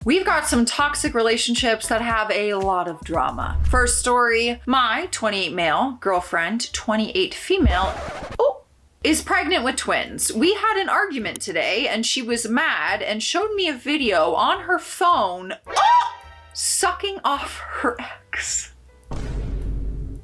We've got some toxic relationships that have a lot of drama. First story, my 28 male girlfriend, 28 female, is pregnant with twins. We had an argument today and she was mad and showed me a video on her phone sucking off her ex.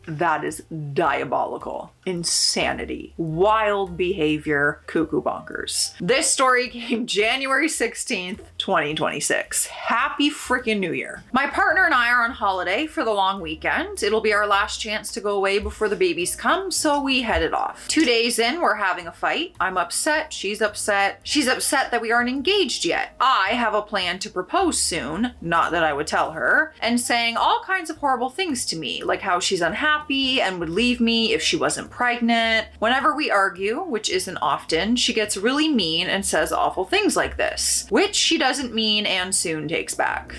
That is diabolical. Insanity. Wild behavior. Cuckoo bonkers. This story came January 16th, 2026. Happy freaking New Year. My partner and I are on holiday for the long weekend. It'll be our last chance to go away before the babies come, so we headed off. 2 days in, we're having a fight. I'm upset. She's upset. She's upset that we aren't engaged yet. I have a plan to propose soon, not that I would tell her, and saying all kinds of horrible things to me, like how she's unhappy and would leave me if she wasn't pregnant. Whenever we argue, which isn't often, she gets really mean and says awful things like this, which she doesn't mean and soon takes back.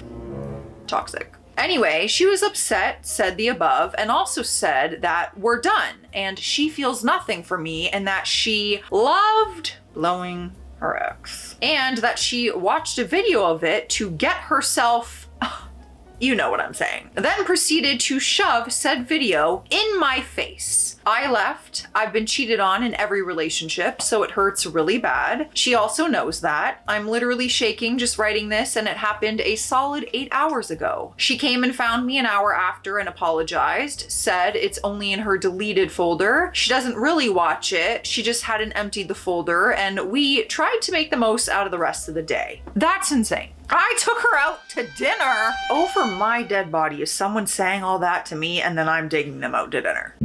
Toxic. Anyway, she was upset, said the above, and also said that we're done and she feels nothing for me and that she loved blowing her ex and that she watched a video of it to get herself you know what I'm saying. Then proceeded to shove said video in my face. I left. I've been cheated on in every relationship, so it hurts really bad. She also knows that. I'm literally shaking just writing this, and it happened a solid 8 hours ago. She came and found me an hour after and apologized, said it's only in her deleted folder. She doesn't really watch it. She just hadn't emptied the folder, and we tried to make the most out of the rest of the day. That's insane. I took her out to dinner. Over my dead body is someone saying all that to me and then I'm taking them out to dinner.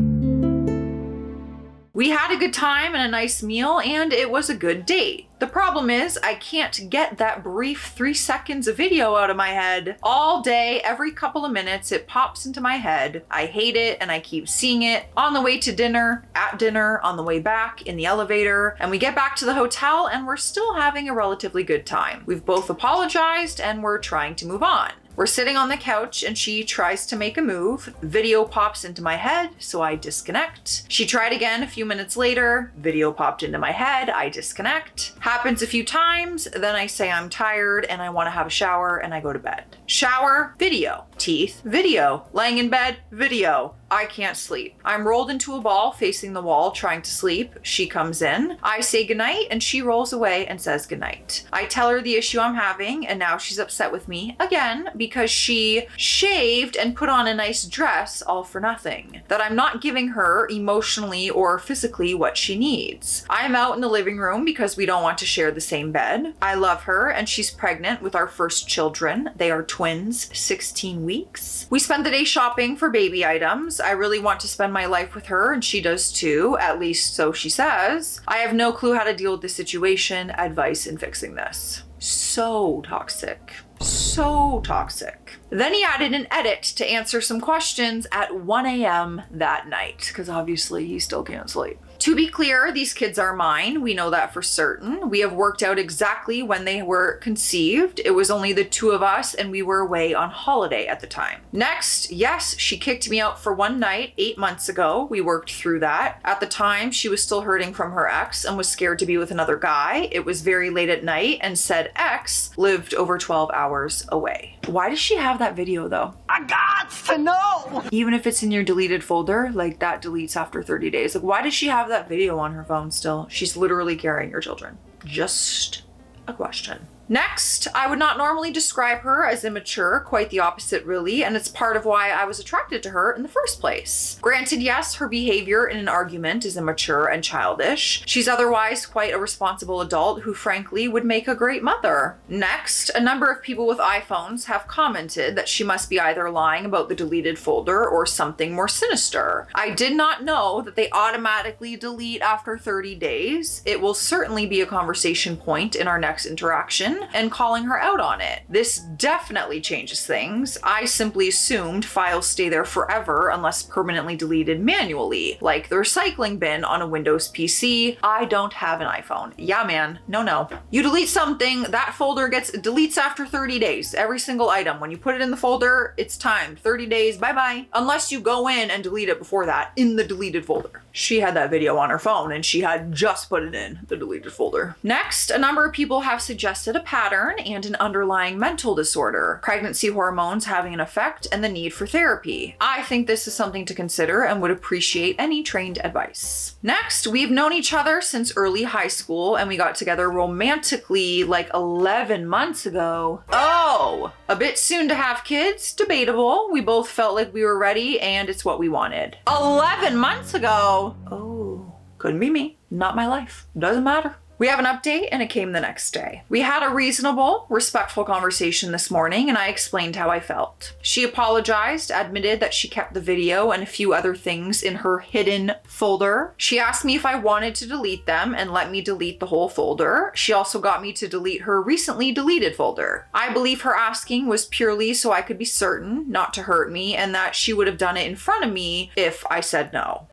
We had a good time and a nice meal and it was a good date. The problem is I can't get that brief 3 seconds of video out of my head. All day, every couple of minutes, it pops into my head. I hate it and I keep seeing it on the way to dinner, at dinner, on the way back, in the elevator, and we get back to the hotel and we're still having a relatively good time. We've both apologized and we're trying to move on. We're sitting on the couch and she tries to make a move. Video pops into my head, so I disconnect. She tried again a few minutes later. Video popped into my head, I disconnect. Happens a few times, then I say I'm tired and I want to have a shower and I go to bed. Shower, video. Teeth, video. Laying in bed, video. I can't sleep. I'm rolled into a ball facing the wall trying to sleep. She comes in. I say goodnight and she rolls away and says goodnight. I tell her the issue I'm having and now she's upset with me again because she shaved and put on a nice dress all for nothing. That I'm not giving her emotionally or physically what she needs. I'm out in the living room because we don't want to share the same bed. I love her and she's pregnant with our first children. They are twins, 16 weeks. We spent the day shopping for baby items. I really want to spend my life with her and she does too, at least so she says. I have no clue how to deal with the situation. Advice in fixing this. So toxic. So toxic. Then he added an edit to answer some questions at 1 a.m. that night, because obviously he still can't sleep. To be clear, these kids are mine. We know that for certain. We have worked out exactly when they were conceived. It was only the two of us and we were away on holiday at the time. Next, yes, she kicked me out for one night 8 months ago. We worked through that. At the time, she was still hurting from her ex and was scared to be with another guy. It was very late at night and said ex lived over 12 hours away. Why does she have that video though? I got to know! Even if it's in your deleted folder, like that deletes after 30 days. Like, why does she have that video on her phone still? She's literally carrying your children. Just a question. Next, I would not normally describe her as immature, quite the opposite really, and it's part of why I was attracted to her in the first place. Granted, yes, her behavior in an argument is immature and childish. She's otherwise quite a responsible adult who frankly would make a great mother. Next, a number of people with iPhones have commented that she must be either lying about the deleted folder or something more sinister. I did not know that they automatically delete after 30 days. It will certainly be a conversation point in our next interaction and calling her out on it. This definitely changes things. I simply assumed files stay there forever unless permanently deleted manually, like the recycling bin on a Windows PC. I don't have an iPhone. Yeah, man. No. You delete something, that folder deletes after 30 days. Every single item. When you put it in the folder, it's timed. 30 days, bye-bye. Unless you go in and delete it before that in the deleted folder. She had that video on her phone and she had just put it in the deleted folder. Next, a number of people have suggested a pattern and an underlying mental disorder, pregnancy hormones having an effect, and the need for therapy. I think this is something to consider and would appreciate any trained advice. Next, we've known each other since early high school and we got together romantically like 11 months ago. Oh, a bit soon to have kids? Debatable. We both felt like we were ready and it's what we wanted. 11 months ago? Oh, couldn't be me. Not my life. Doesn't matter. We have an update and it came the next day. We had a reasonable, respectful conversation this morning and I explained how I felt. She apologized, admitted that she kept the video and a few other things in her hidden folder. She asked me if I wanted to delete them and let me delete the whole folder. She also got me to delete her recently deleted folder. I believe her asking was purely so I could be certain not to hurt me and that she would have done it in front of me if I said no.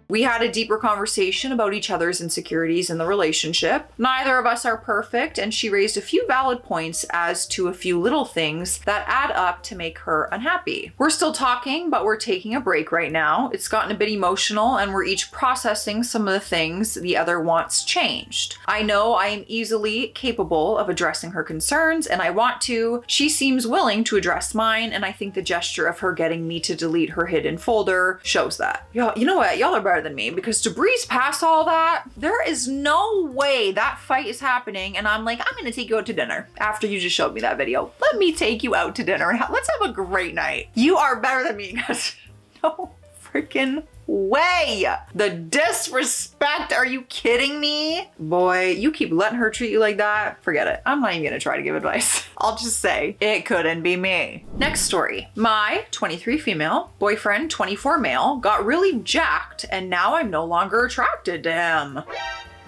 We had a deeper conversation about each other's insecurities in the relationship. Neither of us are perfect, and she raised a few valid points as to a few little things that add up to make her unhappy. We're still talking, but we're taking a break right now. It's gotten a bit emotional, and we're each processing some of the things the other wants changed. I know I am easily capable of addressing her concerns, and I want to. She seems willing to address mine, and I think the gesture of her getting me to delete her hidden folder shows that. Y'all, you know what? Y'all are better than me because to breeze past all that, there is no way that fight is happening and I'm like, I'm gonna take you out to dinner after you just showed me that video. Let me take you out to dinner. Let's have a great night. You are better than me guys. No freaking way. The disrespect. Are you kidding me? Boy, you keep letting her treat you like that. Forget it. I'm not even gonna try to give advice. I'll just say it couldn't be me. Next story. My 23 female boyfriend, 24 male, got really jacked and now I'm no longer attracted to him.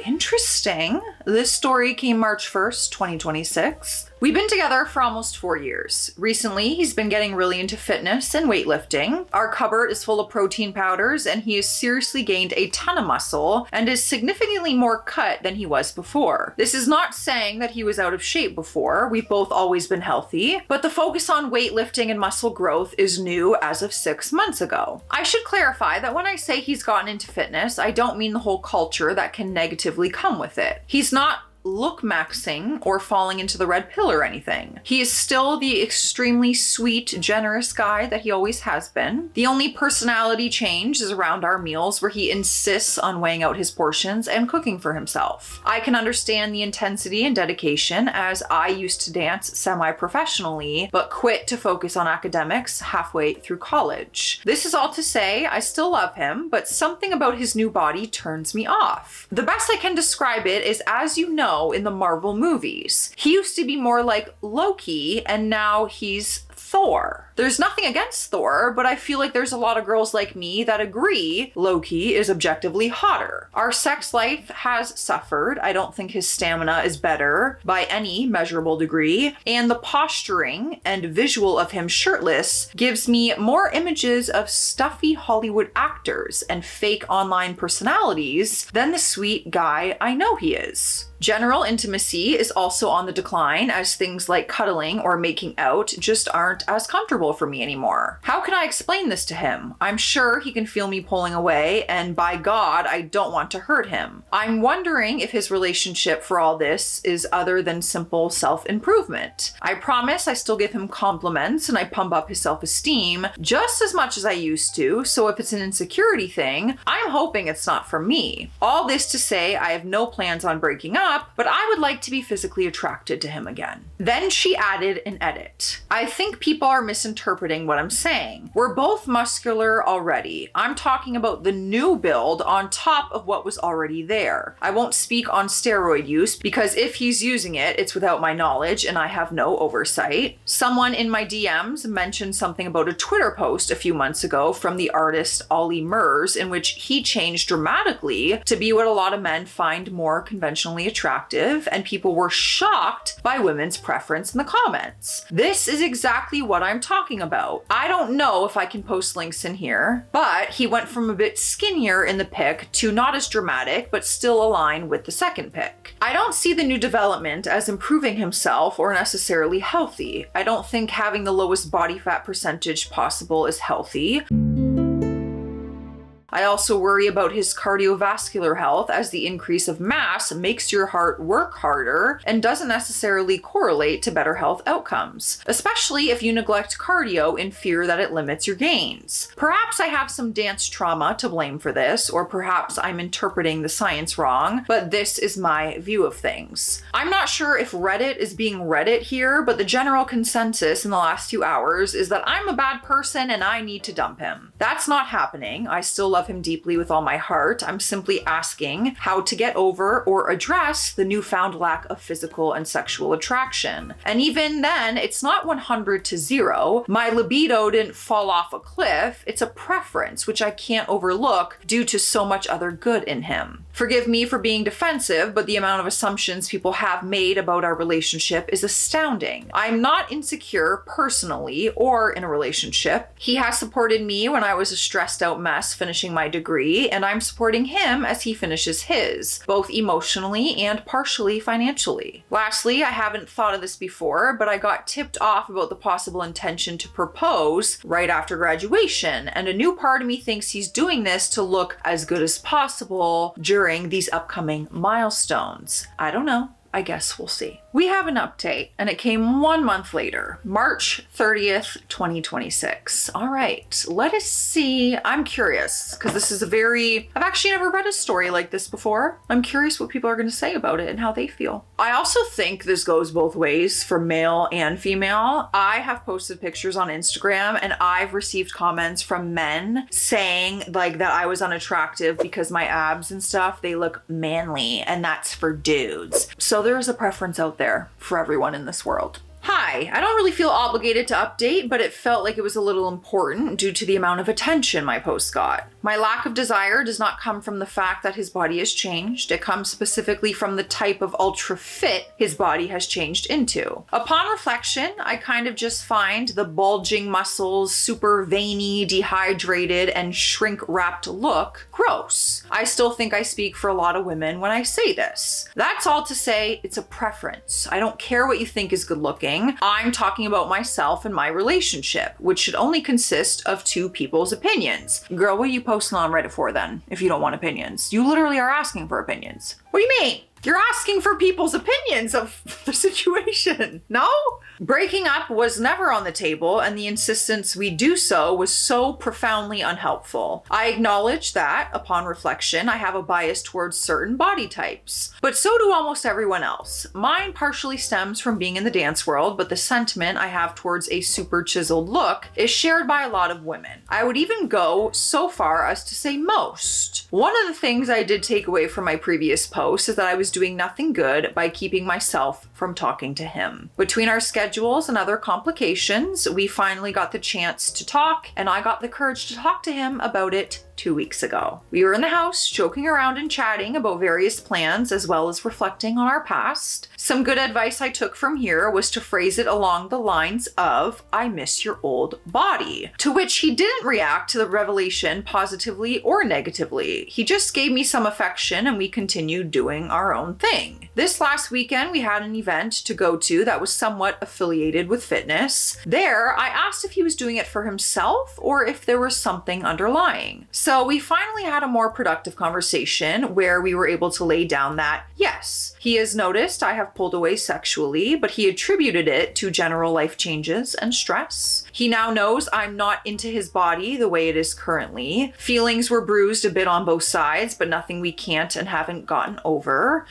Interesting. This story came March 1st, 2026. We've been together for almost 4 years. Recently, he's been getting really into fitness and weightlifting. Our cupboard is full of protein powders and he has seriously gained a ton of muscle and is significantly more cut than he was before. This is not saying that he was out of shape before. We've both always been healthy, but the focus on weightlifting and muscle growth is new as of 6 months ago. I should clarify that when I say he's gotten into fitness, I don't mean the whole culture that can negatively come with it. He's not look maxing or falling into the red pill or anything. He is still the extremely sweet, generous guy that he always has been. The only personality change is around our meals where he insists on weighing out his portions and cooking for himself. I can understand the intensity and dedication as I used to dance semi-professionally, but quit to focus on academics halfway through college. This is all to say I still love him, but something about his new body turns me off. The best I can describe it is, as you know, in the Marvel movies. He used to be more like Loki and now he's Thor. There's nothing against Thor, but I feel like there's a lot of girls like me that agree Loki is objectively hotter. Our sex life has suffered. I don't think his stamina is better by any measurable degree, and the posturing and visual of him shirtless gives me more images of stuffy Hollywood actors and fake online personalities than the sweet guy I know he is. General intimacy is also on the decline as things like cuddling or making out just aren't as comfortable for me anymore. How can I explain this to him? I'm sure he can feel me pulling away, and by God, I don't want to hurt him. I'm wondering if his relationship for all this is other than simple self-improvement. I promise I still give him compliments and I pump up his self-esteem just as much as I used to, so if it's an insecurity thing, I'm hoping it's not for me. All this to say, I have no plans on breaking up, but I would like to be physically attracted to him again. Then she added an edit. I think people are misinterpreting what I'm saying. We're both muscular already. I'm talking about the new build on top of what was already there. I won't speak on steroid use because if he's using it, it's without my knowledge and I have no oversight. Someone in my DMs mentioned something about a Twitter post a few months ago from the artist Ollie Murs in which he changed dramatically to be what a lot of men find more conventionally attractive, and people were shocked by women's preference in the comments. This is exactly what I'm talking about. I don't know if I can post links in here, but he went from a bit skinnier in the pic to not as dramatic, but still align with the second pic. I don't see the new development as improving himself or necessarily healthy. I don't think having the lowest body fat percentage possible is healthy. I also worry about his cardiovascular health, as the increase of mass makes your heart work harder and doesn't necessarily correlate to better health outcomes, especially if you neglect cardio in fear that it limits your gains. Perhaps I have some dance trauma to blame for this, or perhaps I'm interpreting the science wrong, but this is my view of things. I'm not sure if Reddit is being Reddit here, but the general consensus in the last few hours is that I'm a bad person and I need to dump him. That's not happening. I still love him deeply with all my heart. I'm simply asking how to get over or address the newfound lack of physical and sexual attraction. And even then, it's not 100 to 0. My libido didn't fall off a cliff. It's a preference, which I can't overlook due to so much other good in him. Forgive me for being defensive, but the amount of assumptions people have made about our relationship is astounding. I'm not insecure personally or in a relationship. He has supported me when I was a stressed out mess finishing my degree, and I'm supporting him as he finishes his, both emotionally and partially financially. Lastly, I haven't thought of this before, but I got tipped off about the possible intention to propose right after graduation, and a new part of me thinks he's doing this to look as good as possible during these upcoming milestones. I don't know. I guess we'll see. We have an update, and it came 1 month later, March 30th, 2026. All right, let us see. I'm curious, because this is I've actually never read a story like this before. I'm curious what people are going to say about it and how they feel. I also think this goes both ways for male and female. I have posted pictures on Instagram, and I've received comments from men saying like that I was unattractive because my abs and stuff, they look manly, and that's for dudes. So there's a preference out there for everyone in this world. Hi, I don't really feel obligated to update, but it felt like it was a little important due to the amount of attention my post got. My lack of desire does not come from the fact that his body has changed. It comes specifically from the type of ultra fit his body has changed into. Upon reflection, I kind of just find the bulging muscles, super veiny, dehydrated, and shrink-wrapped look gross. I still think I speak for a lot of women when I say this. That's all to say, it's a preference. I don't care what you think is good looking. I'm talking about myself and my relationship, which should only consist of two people's opinions. Girl, what are you posting on Reddit for then, if you don't want opinions? You literally are asking for opinions. What do you mean? You're asking for people's opinions of the situation, no? Breaking up was never on the table, and the insistence we do so was so profoundly unhelpful. I acknowledge that, upon reflection, I have a bias towards certain body types, but so do almost everyone else. Mine partially stems from being in the dance world, but the sentiment I have towards a super chiseled look is shared by a lot of women. I would even go so far as to say most. One of the things I did take away from my previous post is that I was doing nothing good by keeping myself from talking to him. Between our schedules and other complications, we finally got the chance to talk, and I got the courage to talk to him about it 2 weeks ago. We were in the house joking around and chatting about various plans as well as reflecting on our past. Some good advice I took from here was to phrase it along the lines of, "I miss your old body," to which he didn't react to the revelation positively or negatively. He just gave me some affection and we continued doing our own thing. This last weekend we had an event to go to that was somewhat affiliated with fitness. There, I asked if he was doing it for himself or if there was something underlying. So we finally had a more productive conversation where we were able to lay down that, yes, he has noticed I have pulled away sexually, but he attributed it to general life changes and stress. He now knows I'm not into his body the way it is currently. Feelings were bruised a bit on both sides, but nothing we can't and haven't gotten over.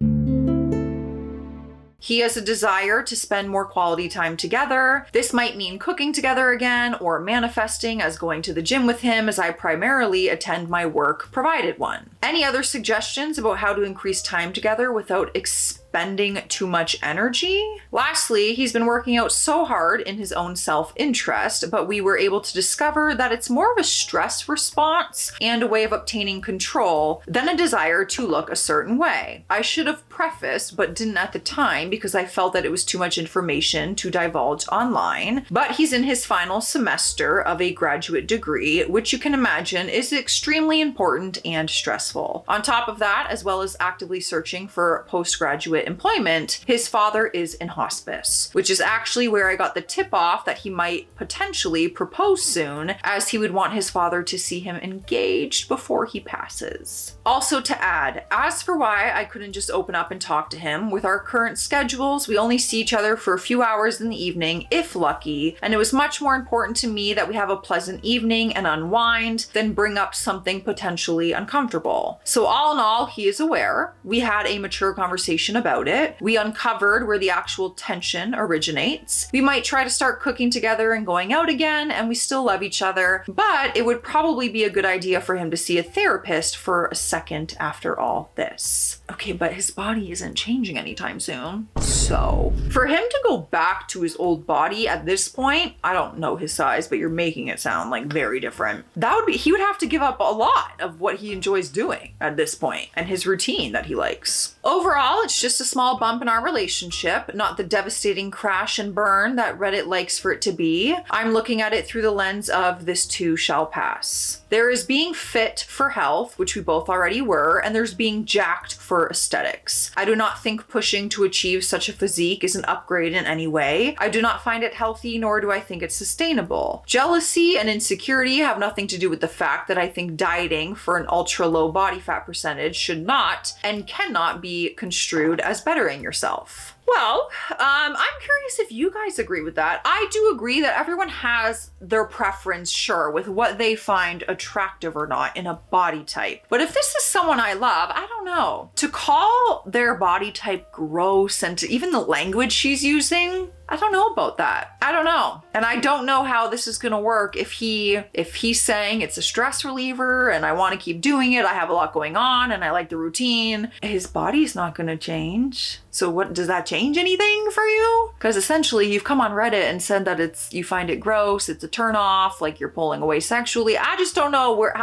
He has a desire to spend more quality time together. This might mean cooking together again or manifesting as going to the gym with him, as I primarily attend my work provided one. Any other suggestions about how to increase time together without expending too much energy? Lastly, he's been working out so hard in his own self-interest, but we were able to discover that it's more of a stress response and a way of obtaining control than a desire to look a certain way. I should have prefaced, but didn't at the time because I felt that it was too much information to divulge online. But he's in his final semester of a graduate degree, which you can imagine is extremely important and stressful. On top of that, as well as actively searching for postgraduate quit employment, his father is in hospice, which is actually where I got the tip off that he might potentially propose soon, as he would want his father to see him engaged before he passes. Also to add, as for why I couldn't just open up and talk to him, with our current schedules, we only see each other for a few hours in the evening, if lucky, and it was much more important to me that we have a pleasant evening and unwind than bring up something potentially uncomfortable. So all in all, he is aware. We had a mature conversation about it. We uncovered where the actual tension originates. We might try to start cooking together and going out again, and we still love each other, but it would probably be a good idea for him to see a therapist for a second after all this. Okay, but his body isn't changing anytime soon. So for him to go back to his old body at this point, I don't know his size, but you're making it sound like very different. He would have to give up a lot of what he enjoys doing at this point and his routine that he likes. Overall, it's just a small bump in our relationship, not the devastating crash and burn that Reddit likes for it to be. I'm looking at it through the lens of this too shall pass. There is being fit for health, which we both already were, and there's being jacked for aesthetics. I do not think pushing to achieve such a physique is an upgrade in any way. I do not find it healthy, nor do I think it's sustainable. Jealousy and insecurity have nothing to do with the fact that I think dieting for an ultra low body fat percentage should not and cannot be construed as bettering yourself. Well, I'm curious if you guys agree with that. I do agree that everyone has their preference, sure, with what they find attractive or not in a body type. But if this is someone I love, I don't know. To call their body type gross and to even the language she's using, I don't know about that. I don't know. And I don't know how this is gonna work if he's saying it's a stress reliever and I wanna keep doing it, I have a lot going on and I like the routine. His body's not gonna change. So what, does that change anything for you? Because essentially you've come on Reddit and said that you find it gross, it's a turn off, like you're pulling away sexually. I just don't know where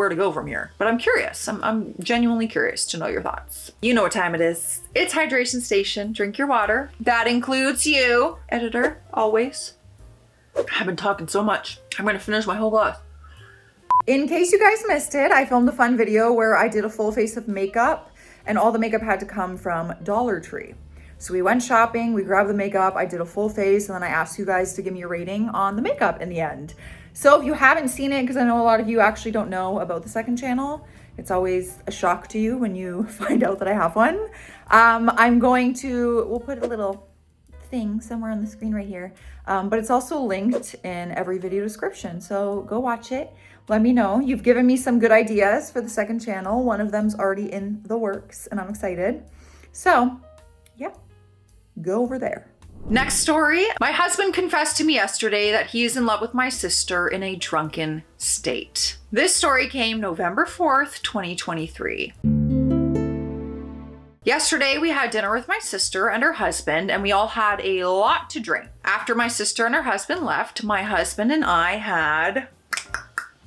to go from here. But I'm curious. I'm genuinely curious to know your thoughts. You know what time it is. It's hydration station. Drink your water. That includes you, editor, always. I've been talking so much. I'm gonna finish my whole glass. In case you guys missed it, I filmed a fun video where I did a full face of makeup and all the makeup had to come from Dollar Tree. So we went shopping, we grabbed the makeup, I did a full face, and then I asked you guys to give me a rating on the makeup in the end. So if you haven't seen it, because I know a lot of you actually don't know about the second channel, it's always a shock to you when you find out that I have one. We'll put a little thing somewhere on the screen right here, but it's also linked in every video description. So go watch it. Let me know. You've given me some good ideas for the second channel. One of them's already in the works and I'm excited. So yeah, go over there. Next story. My husband confessed to me yesterday that he is in love with my sister in a drunken state. This story came November 4th, 2023. Yesterday, we had dinner with my sister and her husband, and we all had a lot to drink. After my sister and her husband left, my husband and I had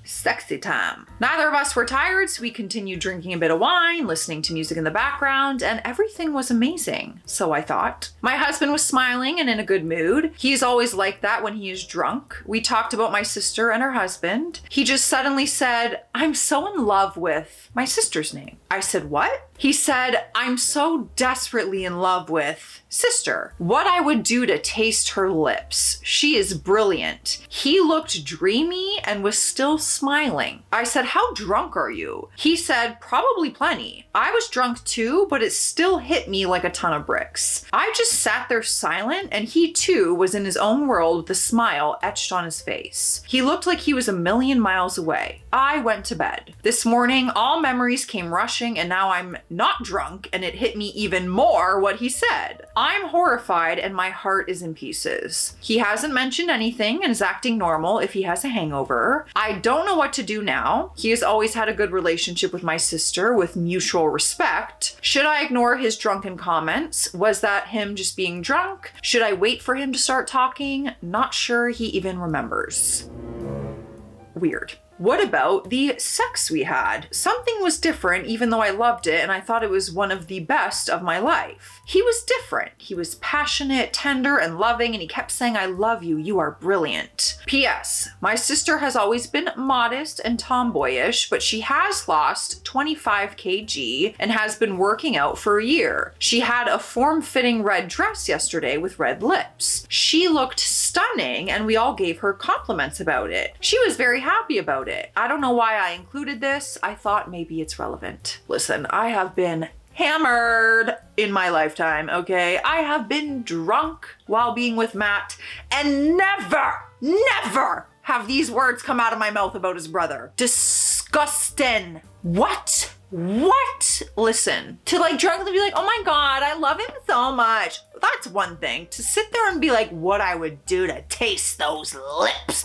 sexy time. Neither of us were tired, so we continued drinking a bit of wine, listening to music in the background, and everything was amazing, so I thought. My husband was smiling and in a good mood. He's always like that when he is drunk. We talked about my sister and her husband. He just suddenly said, "I'm so in love with my sister's name." I said, "What?" He said, "I'm so desperately in love with sister. What I would do to taste her lips. She is brilliant." He looked dreamy and was still smiling. I said, "How drunk are you?" He said, "Probably plenty." I was drunk too, but it still hit me like a ton of bricks. I just sat there silent, and he too was in his own world with a smile etched on his face. He looked like he was a million miles away. I went to bed. This morning, all memories came rushing, and now I'm not drunk, and it hit me even more what he said. I'm horrified and my heart is in pieces. He hasn't mentioned anything and is acting normal if he has a hangover. I don't know what to do now. He has always had a good relationship with my sister with mutual respect. Should I ignore his drunken comments? Was that him just being drunk? Should I wait for him to start talking? Not sure he even remembers. weird. What about the sex we had? Something was different, even though I loved it and I thought it was one of the best of my life. He was different. He was passionate, tender, and loving, and he kept saying, I love you, you are brilliant. P.S. My sister has always been modest and tomboyish, but she has lost 25 kg and has been working out for a year. She had a form-fitting red dress yesterday with red lips. She looked stunning and we all gave her compliments about it. She was very happy about it. I don't know why I included this. I thought maybe it's relevant. Listen, I have been hammered in my lifetime, okay? I have been drunk while being with Matt and never have these words come out of my mouth about his brother. Disgusting. What? Listen, to like drunkenly be like, oh my God, I love him so much. That's one thing. To sit there and be like, what I would do to taste those lips.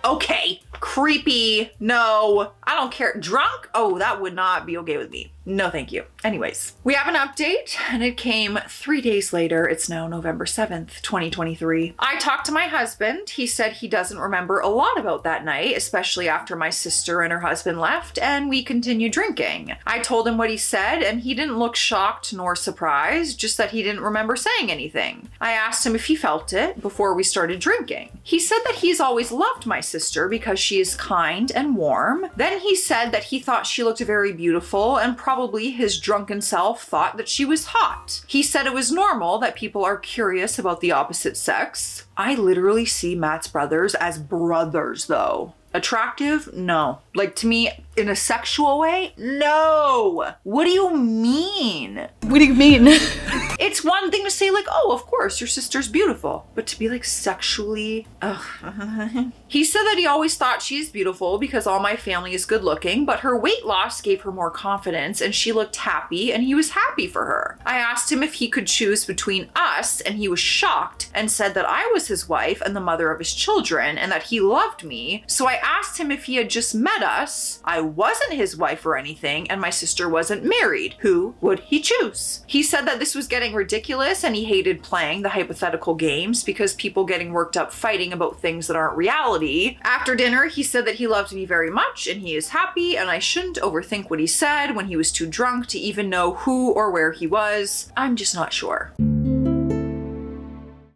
Okay, creepy, no, I don't care. Drunk? Oh, that would not be okay with me. No, thank you. Anyways, we have an update and it came 3 days later. It's now November 7th, 2023. I talked to my husband. He said he doesn't remember a lot about that night, especially after my sister and her husband left and we continued drinking. I told him what he said and he didn't look shocked nor surprised, just that he didn't remember saying anything. I asked him if he felt it before we started drinking. He said that he's always loved my sister because she is kind and warm. Then he said that he thought she looked very beautiful and probably his drunken self thought that she was hot. He said it was normal that people are curious about the opposite sex. I literally see Matt's brothers as brothers though. Attractive? No. Like to me, in a sexual way? No. What do you mean? What do you mean? It's one thing to say like, oh, of course, your sister's beautiful. But to be like sexually, ugh. He said that he always thought she's beautiful because all my family is good looking, but her weight loss gave her more confidence and she looked happy and he was happy for her. I asked him if he could choose between us and he was shocked and said that I was his wife and the mother of his children and that he loved me. So I asked him if he had just met us. I wasn't his wife or anything and my sister wasn't married. Who would he choose? He said that this was getting ridiculous and he hated playing the hypothetical games because people getting worked up fighting about things that aren't reality. After dinner, he said that he loved me very much and he is happy and I shouldn't overthink what he said when he was too drunk to even know who or where he was. I'm just not sure.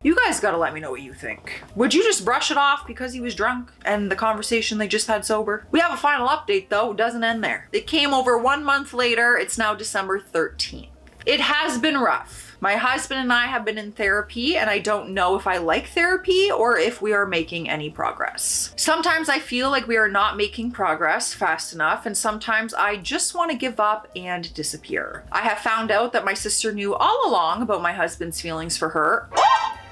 You guys gotta let me know what you think. Would you just brush it off because he was drunk and the conversation they just had sober? We have a final update though, it doesn't end there. It came over 1 month later, it's now December 13th. It has been rough. My husband and I have been in therapy and I don't know if I like therapy or if we are making any progress. Sometimes I feel like we are not making progress fast enough and sometimes I just want to give up and disappear. I have found out that my sister knew all along about my husband's feelings for her.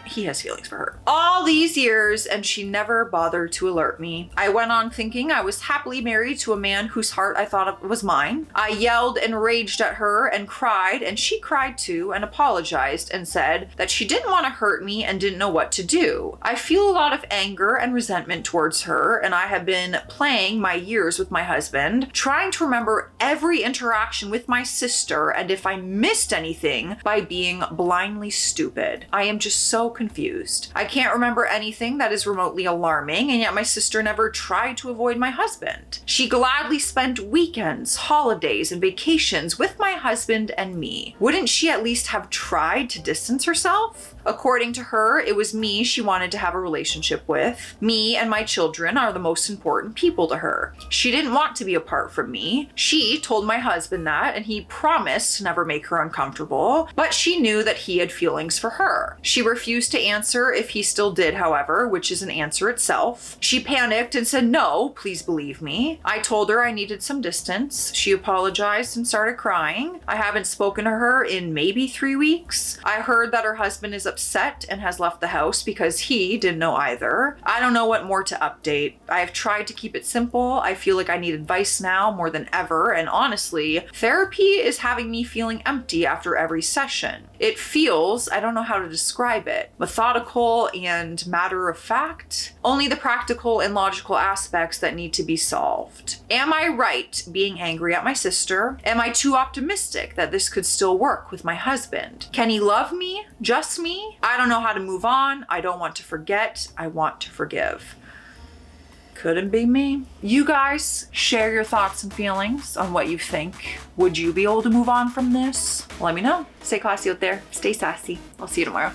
He has feelings for her. All these years and she never bothered to alert me. I went on thinking I was happily married to a man whose heart I thought was mine. I yelled and raged at her and cried and she cried too and apologized and said that she didn't want to hurt me and didn't know what to do. I feel a lot of anger and resentment towards her and I have been playing my years with my husband, trying to remember every interaction with my sister and if I missed anything by being blindly stupid. I am just so confused. I can't remember anything that is remotely alarming, and yet my sister never tried to avoid my husband. She gladly spent weekends, holidays, and vacations with my husband and me. Wouldn't she at least have tried to distance herself? According to her, it was me she wanted to have a relationship with. Me and my children are the most important people to her. She didn't want to be apart from me. She told my husband that, and he promised to never make her uncomfortable, but she knew that he had feelings for her. She refused to answer if he still did, however, which is an answer itself. She panicked and said, no, please believe me. I told her I needed some distance. She apologized and started crying. I haven't spoken to her in maybe 3 weeks. I heard that her husband is upset and has left the house because he didn't know either. I don't know what more to update. I have tried to keep it simple. I feel like I need advice now more than ever, and honestly, therapy is having me feeling empty after every session. It feels, I don't know how to describe it, methodical and matter of fact. Only the practical and logical aspects that need to be solved. Am I right being angry at my sister? Am I too optimistic that this could still work with my husband? Can he love me? Just me? I don't know how to move on. I don't want to forget. I want to forgive. Couldn't be me. You guys share your thoughts and feelings on what you think. Would you be able to move on from this? Let me know. Stay classy out there. Stay sassy. I'll see you tomorrow.